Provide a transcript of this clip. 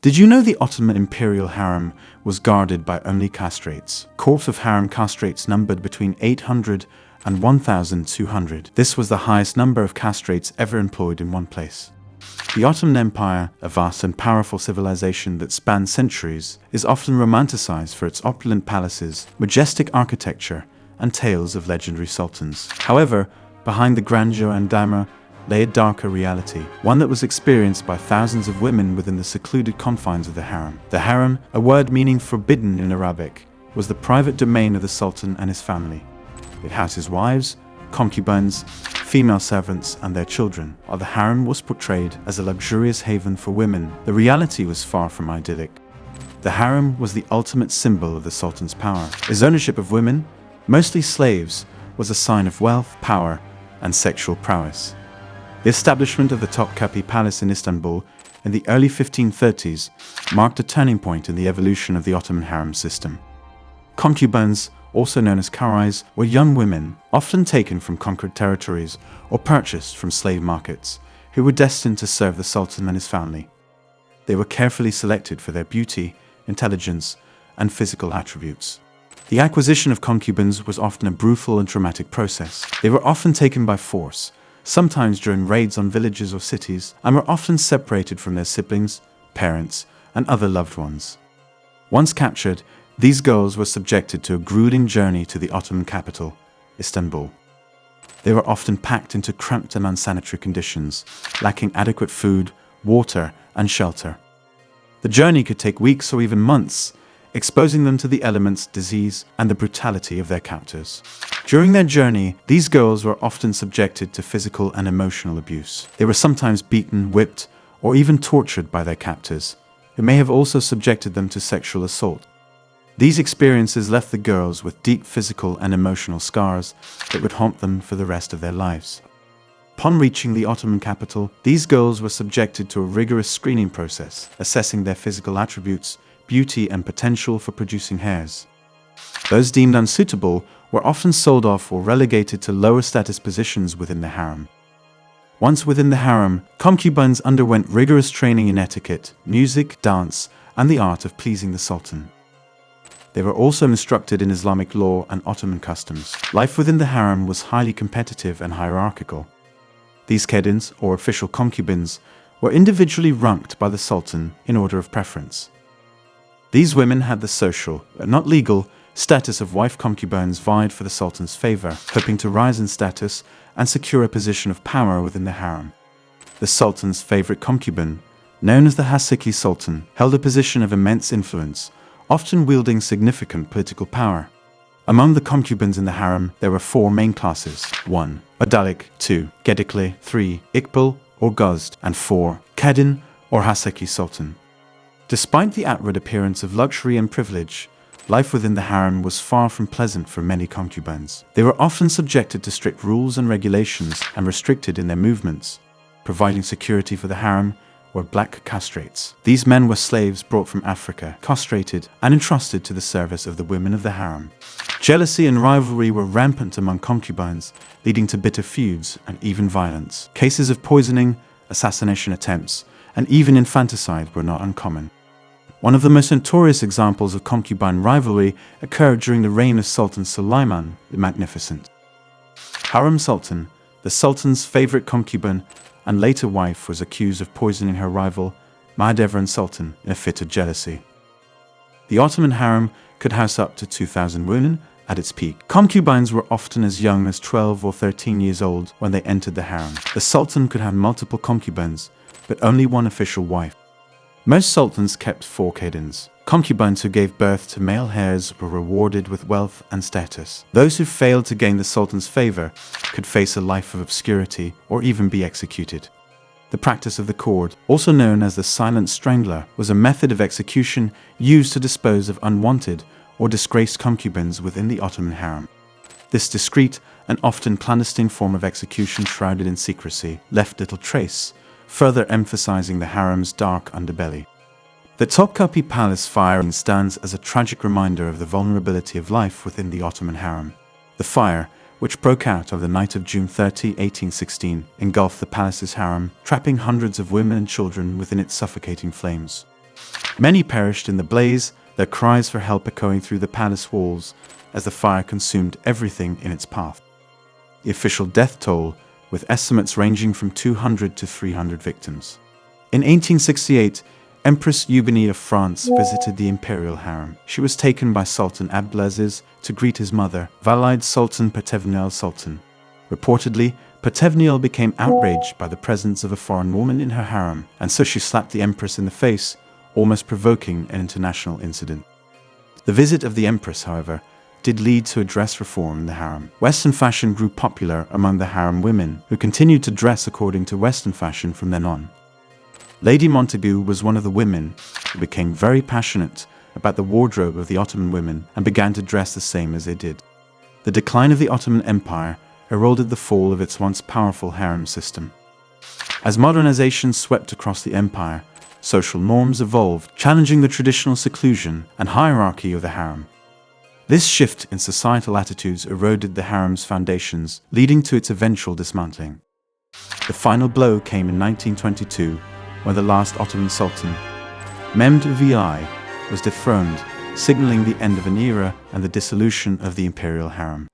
Did you know the Ottoman imperial harem was guarded by only castrates? Corps of harem castrates numbered between 800 and 1,200. This was the highest number of castrates ever employed in one place. The Ottoman Empire, a vast and powerful civilization that spanned centuries, is often romanticized for its opulent palaces, majestic architecture, and tales of legendary sultans. However, behind the grandeur and glamour lay a darker reality, one that was experienced by thousands of women within the secluded confines of the harem. The harem, a word meaning forbidden in Arabic, was the private domain of the sultan and his family. It housed his wives, concubines, female servants, and their children. While the harem was portrayed as a luxurious haven for women, the reality was far from idyllic. The harem was the ultimate symbol of the sultan's power. His ownership of women, mostly slaves, was a sign of wealth, power, and sexual prowess. The establishment of the Topkapi Palace in Istanbul in the early 1530s marked a turning point in the evolution of the Ottoman harem system. Concubines, also known as karais, were young women, often taken from conquered territories or purchased from slave markets, who were destined to serve the sultan and his family. They were carefully selected for their beauty, intelligence, and physical attributes. The acquisition of concubines was often a brutal and traumatic process. They were often taken by force, sometimes during raids on villages or cities, and were often separated from their siblings, parents, and other loved ones. Once captured, these girls were subjected to a grueling journey to the Ottoman capital, Istanbul. They were often packed into cramped and unsanitary conditions, lacking adequate food, water, and shelter. The journey could take weeks or even months, exposing them to the elements, disease, and the brutality of their captors. During their journey, these girls were often subjected to physical and emotional abuse. They were sometimes beaten, whipped, or even tortured by their captors, who may have also subjected them to sexual assault. These experiences left the girls with deep physical and emotional scars that would haunt them for the rest of their lives. Upon reaching the Ottoman capital, these girls were subjected to a rigorous screening process, assessing their physical attributes, beauty, and potential for producing heirs. Those deemed unsuitable were often sold off or relegated to lower status positions within the harem. Once within the harem, concubines underwent rigorous training in etiquette, music, dance, and the art of pleasing the sultan. They were also instructed in Islamic law and Ottoman customs. Life within the harem was highly competitive and hierarchical. These kedins, or official concubines, were individually ranked by the sultan in order of preference. These women had the social, but not legal, status of wife concubines vied for the sultan's favor, hoping to rise in status and secure a position of power within the harem. The sultan's favorite concubine, known as the Haseki Sultan, held a position of immense influence, often wielding significant political power. Among the concubines in the harem, there were four main classes: 1. Adalik, 2. Gedikli, 3. Iqbal or Guzd, and 4. Kedin or Haseki Sultan. Despite the outward appearance of luxury and privilege, life within the harem was far from pleasant for many concubines. They were often subjected to strict rules and regulations and restricted in their movements. Providing security for the harem were black castrates. These men were slaves brought from Africa, castrated, and entrusted to the service of the women of the harem. Jealousy and rivalry were rampant among concubines, leading to bitter feuds and even violence. Cases of poisoning, assassination attempts, and even infanticide were not uncommon. One of the most notorious examples of concubine rivalry occurred during the reign of Sultan Suleiman the Magnificent. Harem Sultan, the sultan's favorite concubine and later wife, was accused of poisoning her rival, Mahidevran Sultan, in a fit of jealousy. The Ottoman harem could house up to 2,000 women at its peak. Concubines were often as young as 12 or 13 years old when they entered the harem. The sultan could have multiple concubines, but only one official wife. Most sultans kept 4 kedins. Concubines who gave birth to male heirs were rewarded with wealth and status. Those who failed to gain the sultan's favor could face a life of obscurity or even be executed. The practice of the cord, also known as the silent strangler, was a method of execution used to dispose of unwanted or disgraced concubines within the Ottoman harem. This discreet and often clandestine form of execution, shrouded in secrecy, left little trace, further emphasizing the harem's dark underbelly. The Topkapi Palace fire stands as a tragic reminder of the vulnerability of life within the Ottoman harem. The fire, which broke out on the night of June 30, 1816, engulfed the palace's harem, trapping hundreds of women and children within its suffocating flames. Many perished in the blaze, their cries for help echoing through the palace walls as the fire consumed everything in its path. The official death toll, with estimates ranging from 200 to 300 victims. In 1868, Empress Eugenie of France visited the imperial harem. She was taken by Sultan Abdelaziz to greet his mother, Valide Sultan Patevnil Sultan. Reportedly, Patevnil became outraged by the presence of a foreign woman in her harem, and so she slapped the empress in the face, almost provoking an international incident. The visit of the empress, however, did lead to a dress reform in the harem. Western fashion grew popular among the harem women, who continued to dress according to Western fashion from then on. Lady Montagu was one of the women who became very passionate about the wardrobe of the Ottoman women and began to dress the same as they did. The decline of the Ottoman Empire heralded the fall of its once powerful harem system. As modernization swept across the empire, social norms evolved, challenging the traditional seclusion and hierarchy of the harem. This shift in societal attitudes eroded the harem's foundations, leading to its eventual dismantling. The final blow came in 1922, when the last Ottoman Sultan, Mehmed VI, was dethroned, signaling the end of an era and the dissolution of the imperial harem.